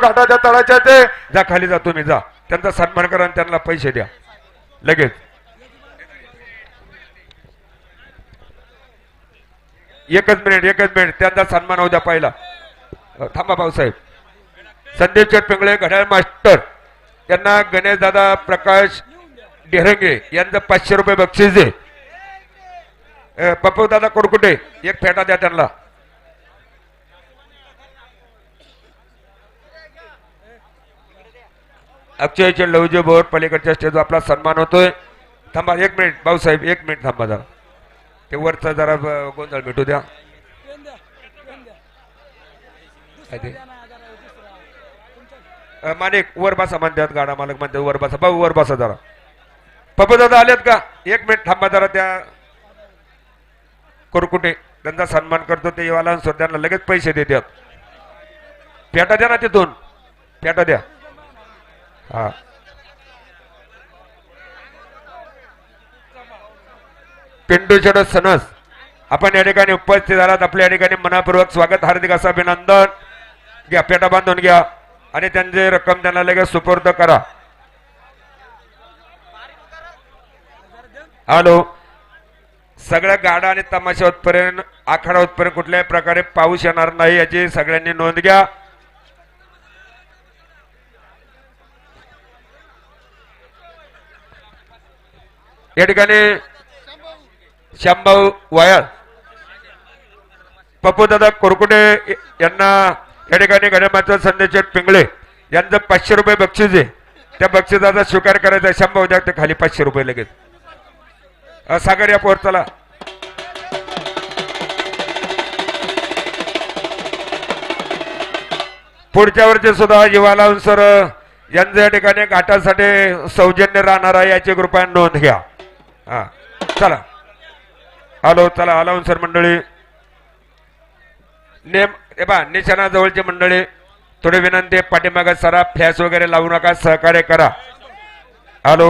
घाटाच्या तळाच्या ते जा खाली जा तुम्ही जा त्यांचा सन्मान करा आणि त्यांना पैसे द्या लगेच एकच मिनिट त्यांचा सन्मान होऊ द्या पहिला थांबा भाऊसाहेब संदीप पिंगळे घड्याळ मास्टर त्यांना गणेश दादा प्रकाश डेहरंगे यांचं 500 रुपये बक्षीस दे पप्पू दादा कोडकुटे एक फेटा द्या त्यांना अक्षयचे लवजे बोर पलीकडच्या स्टेजवर आपला सन्मान होतोय थांबा एक मिनिट भाऊसाहेब एक मिनिट थांबा जरा ते वरचा जरा गोंधळ मिटू द्या मानिक वर बसा म्हणतात गाडा मालक म्हणतात वर बसा भाऊ वर बसा जरा पप्पू दादा आलेत का एक मिनिट थांबा जरा त्या कोरकुटे त्यांचा सन्मान करतो ते येवाला त्यांना लगेच पैसे देतात पेटा द्या ना तिथून पेटा द्या हा पिंटू शेड सनस आपण या ठिकाणी उपस्थित झालात आपल्या या ठिकाणी मनापूर्वक स्वागत हार्दिक असं अभिनंदन घ्या पेटा बांधून घ्या आणि त्यांची रक्कम त्यांना लगेच सुपूर्द करा हॅलो सगळ्या गाडा आणि तमाशा होतपर्यंत आखाडा होतपर्यंत कुठल्याही प्रकारे पाऊस येणार नाही याची सगळ्यांनी नोंद घ्या या ठिकाणी शांभाऊ वायर पप्पूदादा कोरकुटे यांना या ठिकाणी गणमाता संदेश पिंगळे यांचं 500 रुपये बक्षीस आहे त्या बक्षिसाचा स्वीकार करायचा शांभाऊ द्या ते खाली 500 रुपये लगेच सागर या पोर चला पुढच्या वर्षी सुद्धा युवा सर यांच्या या ठिकाणी घाटासाठी सौजन्य राहणार आहे याची कृपया नोंद घ्या हा चला हॅलो चला अलाउन सर मंडळी नेम ए बा निशाणा जवळची मंडळी थोडी विनंती पाठीमागे सरा फ्लॅश वगैरे लावू नका सहकार्य करा हॅलो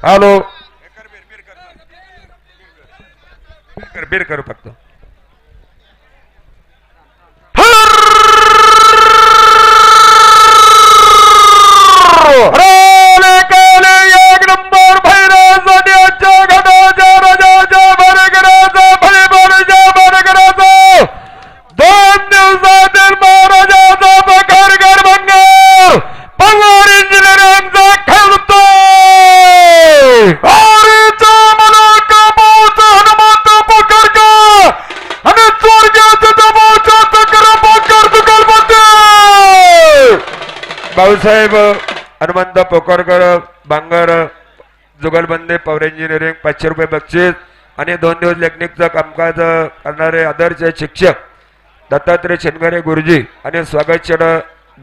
हॅलो बीर करू फक्त भाऊसाहेब हनुमंत पोकरकर बांगर जुगलबंदे पॉवर इंजिनिअरिंग 500 रुपये बक्षीस आणि 2 दिवस लेखनिकचं कामकाज करणारे आदर्श शिक्षक दत्तात्रय शेनगरे गुरुजी आणि स्वागत शेड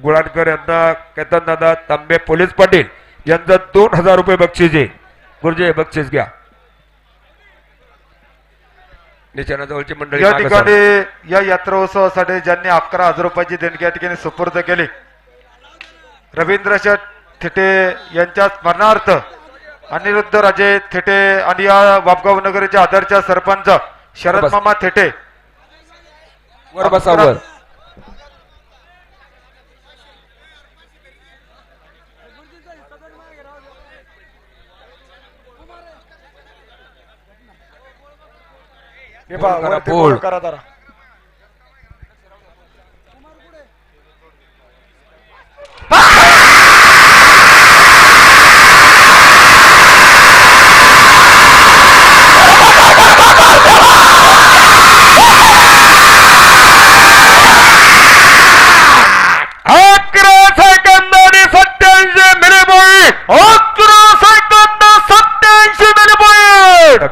गुळाणकर यांना केतन दादा तांबे पोलीस पाटील यांचं 2000 रुपये बक्षीस आहे गुरुजी बक्षीस घ्या निशाणाजवळची मंडळी या ठिकाणी या यात्रोत्सवासाठी ज्यांनी 11,000 रुपयाची देणगी या ठिकाणी सुपूर्द केली रवींद्र शेठ थिटे यांच्या स्मरणार्थ अनिरुद्ध राजे थिटे आणि या वापगाव नगरीच्या आदर्श सरपंच शरद मामा थिटे वर बसावर करा जरा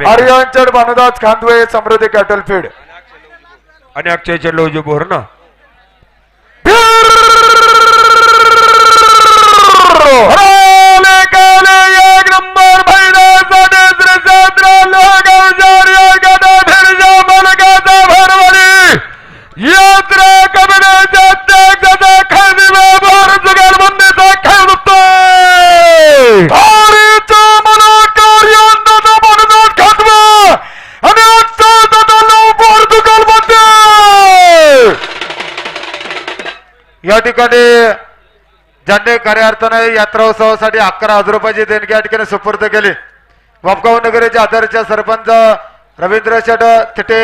आर्यनचड भानुदास खांदवे समृद्धी कॅटल फीड आणि अक्षयचे लोजू बोर ना या ठिकाणी ज्यांनी खऱ्या अर्थाने यात्रा उत्सवासाठी 11,000 रुपयाची देणगी या ठिकाणी सुपूर्द केली. वापगाव नगरीचे आदरचे सरपंच रवींद्र शेठ थिटे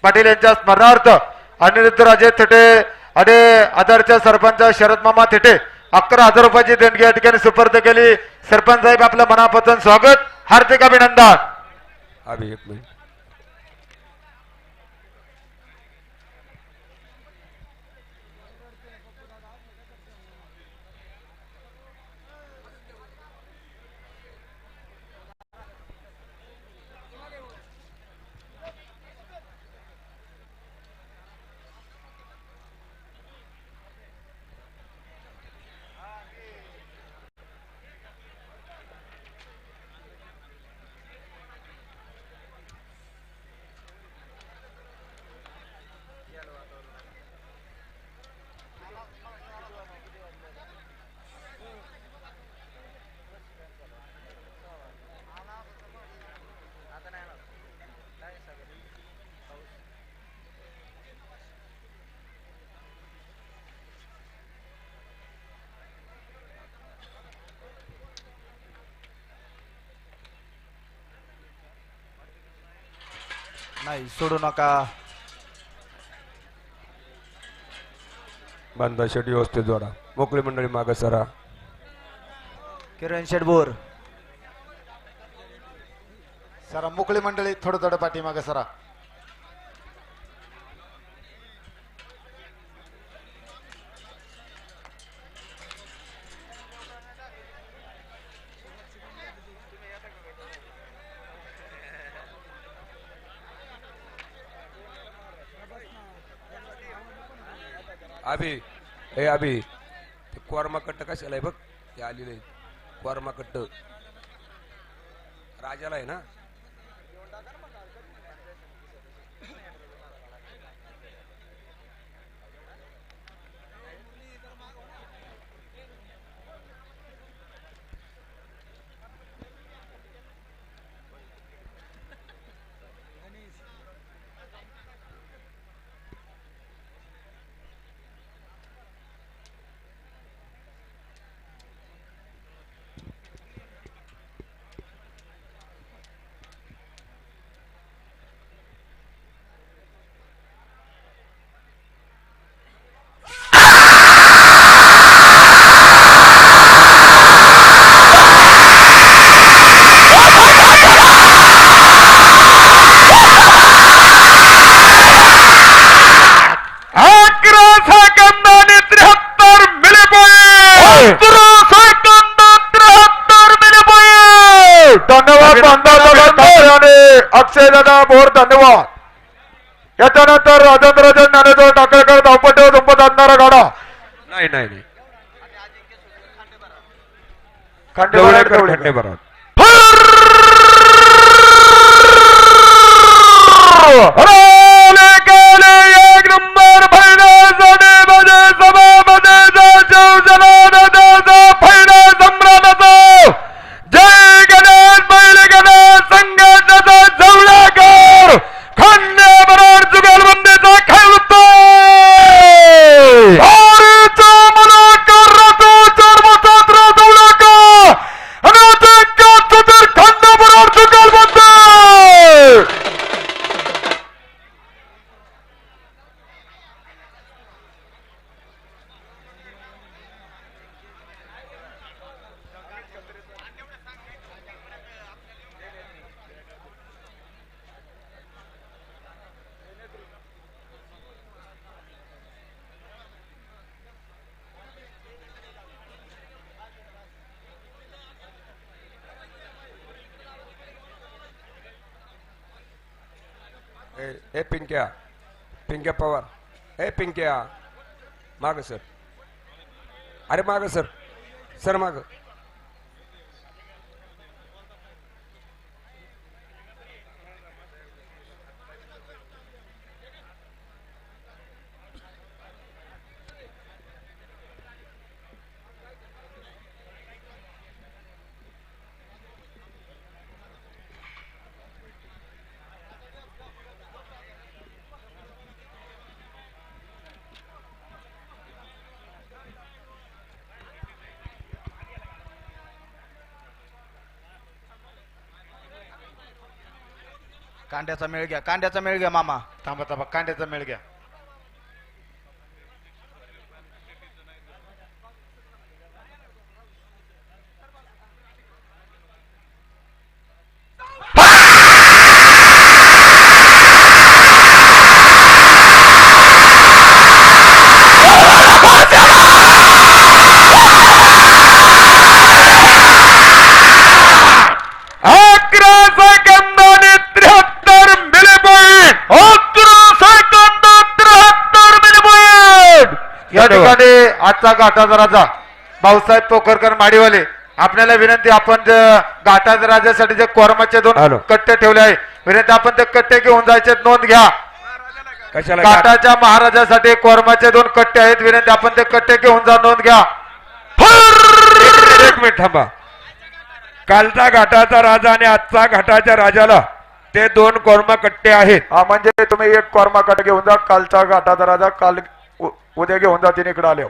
पाटील यांच्या स्मरणार्थ अनिरुद्ध राजे थिटे आणि आदरचे सरपंच शरद मामा थिटे 11,000 रुपयाची देणगी या ठिकाणी सुपूर्द केली. सरपंच साहेब आपलं मनापासून स्वागत, हार्दिक अभिनंदन. अभि एक मिनिट. नाही सोडू नका. बांधा शेट व्यवस्थित जोडा. मोकळी मंडळी मागे सरा. किरण शेटबोर सरा मोकळी मंडळी थोडं पाठीमागे सरा. अभि ए अभि ते कोरमा कट्ट कशाला आहे बघ, ते आलेले कोरमा कट्ट राजाला आहे ना. अक्षय दादा बोर धन्यवाद. याच्यानंतर राजेंद्र ज्ञानेश्वर टाकळेकर धावपट्टीवर झोपत आणणारा गाडा. नाही नाही नाही खंडेबराड खंडेबराड. एक नंबर फैण्यासाठी मध्ये सभामध्ये शिवजनाचा फैण्या सम्राटाचा जय गणेश बैल गणेश संघाचा जवळाकर खंडेबराड जुगलबंदीचा खेळतो. ए पिंक्या पिंक्या पवार. ए पिंक्या माग सर. अरे माग सर, सर माग. कांड्याचा मेळ घ्या, कांड्याचा मेळ घ्या मामा. थांबा थांबा, कांड्याचा मेळ घ्या. अकरा सेकंदाने 73 मिली पॉईंट. 73 मिली पॉईंट. या ठिकाणी आजचा घाटाचा राजा भाऊसाहेब पोखरकर माडीवाले, आपल्याला विनंती, आपण घाटाच्या राजासाठी जे कोरमाचे हॅलो. 2 कट्टे ठेवले आहे, विनंती आपण ते कट्टे घेऊन जायचे, नोंद घ्या. कशाला घाटाच्या महाराजासाठी कोरमाचे 2 कट्टे आहेत, विनंती आपण ते कट्टे घेऊन जा, नोंद घ्या. एक मिनिट थांबा. कालचा घाटाचा राजा आणि आजचा घाटाच्या राजाला ते 2 कोरमा कट्टे आहेत. हा, म्हणजे तुम्ही एक कोरमा कट घेऊन जा. कालचा घाटाचा राजा काल उद्या घेऊन जा, तिने इकडे आले.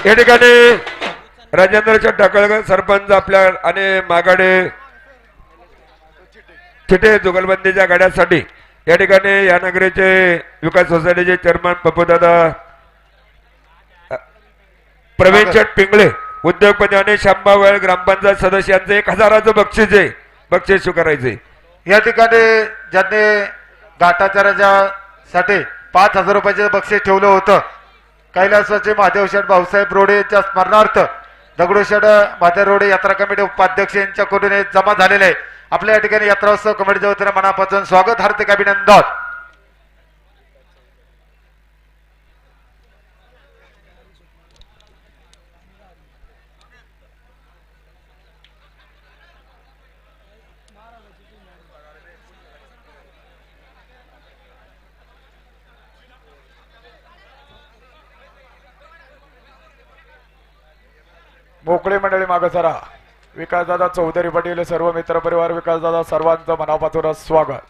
या ठिकाणी राजेंद्रच्या टाकळकर सरपंच आपल्या आणि मागाडे चिटे जुगलबंदीच्या गाड्यासाठी या ठिकाणी या नगरीचे विकास सोसायटीचे चेअरमन पप्पूदादा प्रवीण शेठ पिंगळे, उद्योगपती आणि शांबावेळ ग्रामपंचायत सदस्यांचे 1000चं बक्षीस आहे, बक्षीस स्वीकारायचे. या ठिकाणी ज्यांनी घाटाच्या राजासाठी 5000 रुपयाचे बक्षीस ठेवलं होतं, कैलासवासी महादेव शेठ भाऊसाहेब रोडे यांच्या स्मरणार्थ दगडूशेठ महादेव रोडे यात्रा कमिटी उपाध्यक्ष यांच्याकडून हे जमा झालेले आहे. आपल्या या ठिकाणी यात्रा उत्सव कमिटीच्या वतीने मनापासून स्वागत, हार्दिक अभिनंदन. मोकळी मंडळी मागे सरा. विकासदादा चौधरी पाटील, सर्व मित्रपरिवार, विकासदादा सर्वांचं मनापासून स्वागत.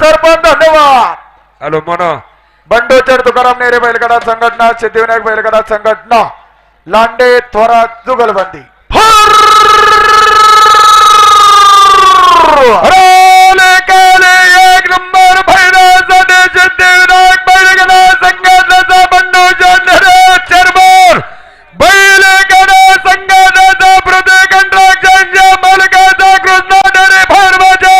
सरपंच धन्यवाद. हॅलो मोनो. बंडोचर तुकाराम नेरे बैलगाडा संघटना, सिद्धिविनायक बैलगाडा संघटना, लांडे थोरात जुगलबंदी. एक नंबर भैरवसाठी सिद्धिविनायक बैलगाडा संघटनेचा बंडोचर नेरे चेअरमन, बैलगाडा संघटनेचा प्रत्येक कंत्राटच्या मालकाचा कृष्णा नेरे भैरवाच्या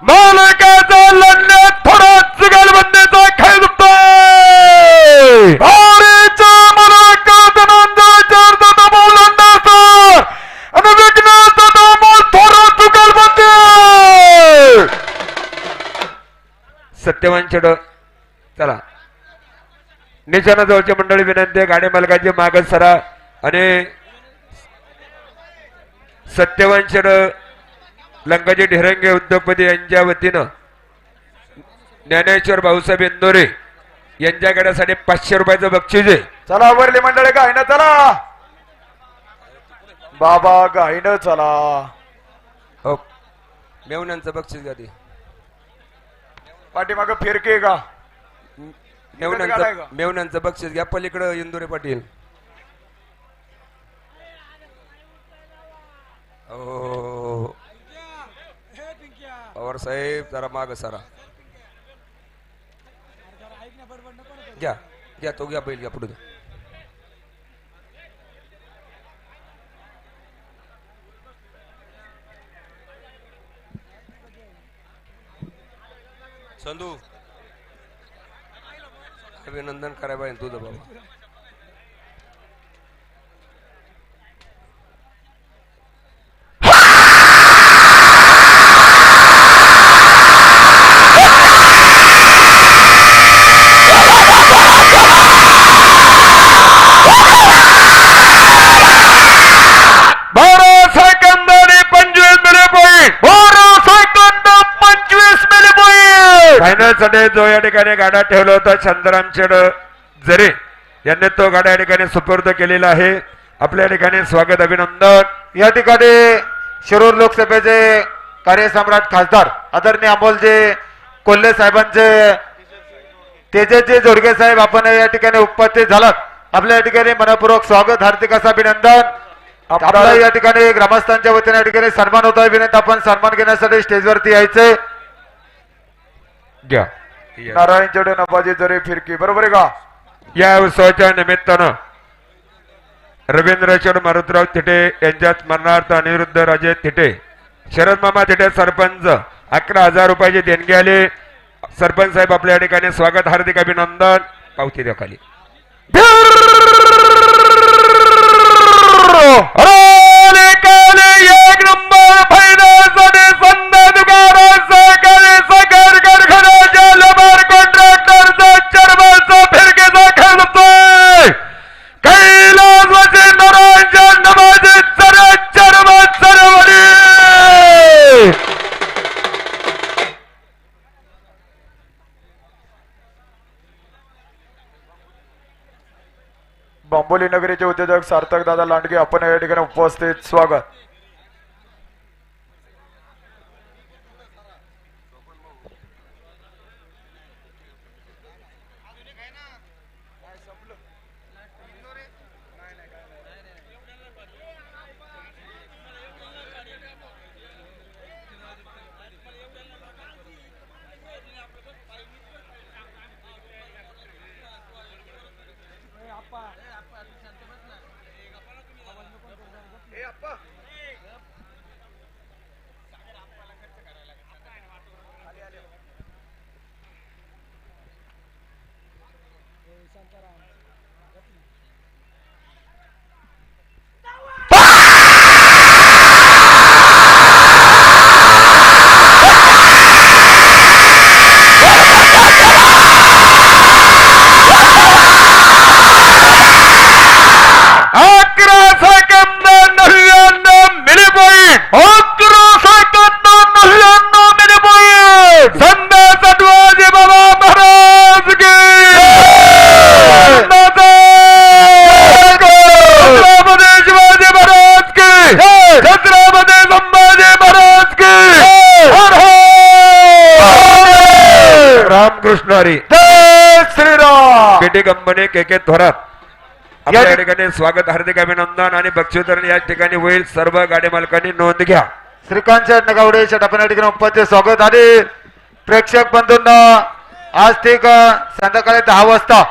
मालकाचा लढणे थोरात जुगलबंदीचा खेळ सत्यवान छेड. चला निशाणा जवळच्या मंडळी विनंती आहे, गाडी मालकाची मागच सरा आणि सत्यवान छेड लंकाजी ढेरंगे उद्योगपती यांच्या वतीनं ज्ञानेश्वर भाऊसाहेब इंदोरे यांच्या गाड्यासाठी 500 रुपयाचं बक्षीस आहे. चला वरली मंडळी गायनं चला, बाबा गायनं चला. हो मेवण्यांचं बक्षीस गादी पाठीमाग फिरकी का मेवण्यांचं मेवण्यांचं बक्षीस घ्या पलीकडं इंदुरे पाटील. ओ पवार साहेब जरा माग सारा घ्या घ्या तो घ्या बैल घ्या पुढे घ्या. संधू अभिनंदन कराय पाहिजे तुझं बाबा. फायनल साठी जो या ठिकाणी गाडा ठेवला होता चंद्रराम शेड जरे यांनी तो गाडा या ठिकाणी सुपूर्द केलेला आहे. आपल्या ठिकाणी स्वागत अभिनंदन. या ठिकाणी शिरूर लोकसभेचे कार्यसम्राट खासदार आदरणीय अमोलजी कोल्हे साहेबांचे तेजसजी जोडगे साहेब आपण या ठिकाणी उपस्थित झालात. आपल्या या ठिकाणी मनपूर्वक स्वागत हार्दिक असं अभिनंदन. आपला या ठिकाणी ग्रामस्थांच्या वतीने या ठिकाणी सन्मान होता. विनंती आपण सन्मान घेण्यासाठी स्टेजवरती यायचे. घ्या नारायण चढे नबाजी जरे फिरकी बरोबर आहे का. या उत्सवाच्या निमित्तानं रवींद्र शेड मारुतराव थिटे यांच्या स्मरणार्थ अनिरुद्ध राजे थिटे शरद मामा थिटे सरपंच 11,000 रुपयाची देणगी आली. सरपंच साहेब आपल्या ठिकाणी स्वागत हार्दिक अभिनंदन. पावती द्या खाली. एक नंबर फायनलसाठी संत तुकाराम सहकारी साखर कारखान्याच्या लेबर कॉन्ट्रॅक्टरचा चर्माचा फिरकीचा खेळ होतोय. कैलासवासी नारायण नमाजी चर्मा चरवडी. बांबोली नगरीचे उद्योजक सार्थक दादा लांडगे आपण या ठिकाणी उपस्थित स्वागत. रामकृष्ण हरी जय श्रीराम. पेटी कंपनी के थोरात आपल्या ठिकाणी स्वागत हार्दिक अभिनंदन आणि बक्षीसवितरण या ठिकाणी होईल. सर्व गाडी मालकांनी नोंद घ्या. श्रीकांत नगावडे आपण या ठिकाणी उपस्थित स्वागत. आणि प्रेक्षक बंधूंना आज ठीक संध्याकाळी 10 वाजता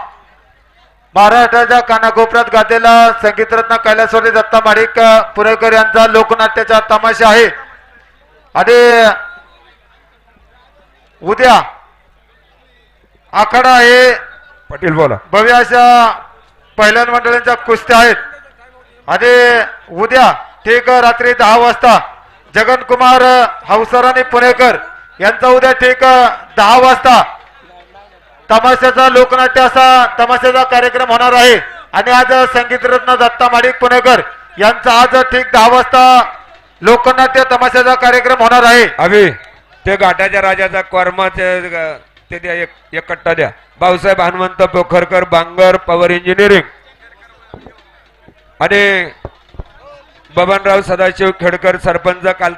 महाराष्ट्राच्या कानाकोपऱ्यात गाजलेला संगीतरत्न कैलासवासी दत्ता माडिक पुणेकर यांचा लोकनाट्याचा तमाशा आहे. आणि उद्या आखाडा आहे. पाटील बोला. भव्य अशा पहिल्यान मंडळींच्या कुस्त्या आहेत. आणि उद्या ठीक रात्री 10 वाजता जगनकुमार हवसर आणि पुणेकर यांचा उद्या ठीक 10 वाजता तमाशाचा लोकनाट्य असा तमाशाचा कार्यक्रम होणार आहे. आणि आज संगीतरत्न दत्ता माडिक पुणेकर यांचा आज ठीक 10 वाजता लोकनाट्य तमाशाचा कार्यक्रम होणार आहे. अभि ते घाटाच्या राजाचा कर्माचे ते द्या. एक कट्टा द्या. भाऊसाहेब हनुमंत पोखरकर बांगर पॉवर इंजिनिअरिंग आणि बबनराव सदाशिव खेडकर सरपंच काल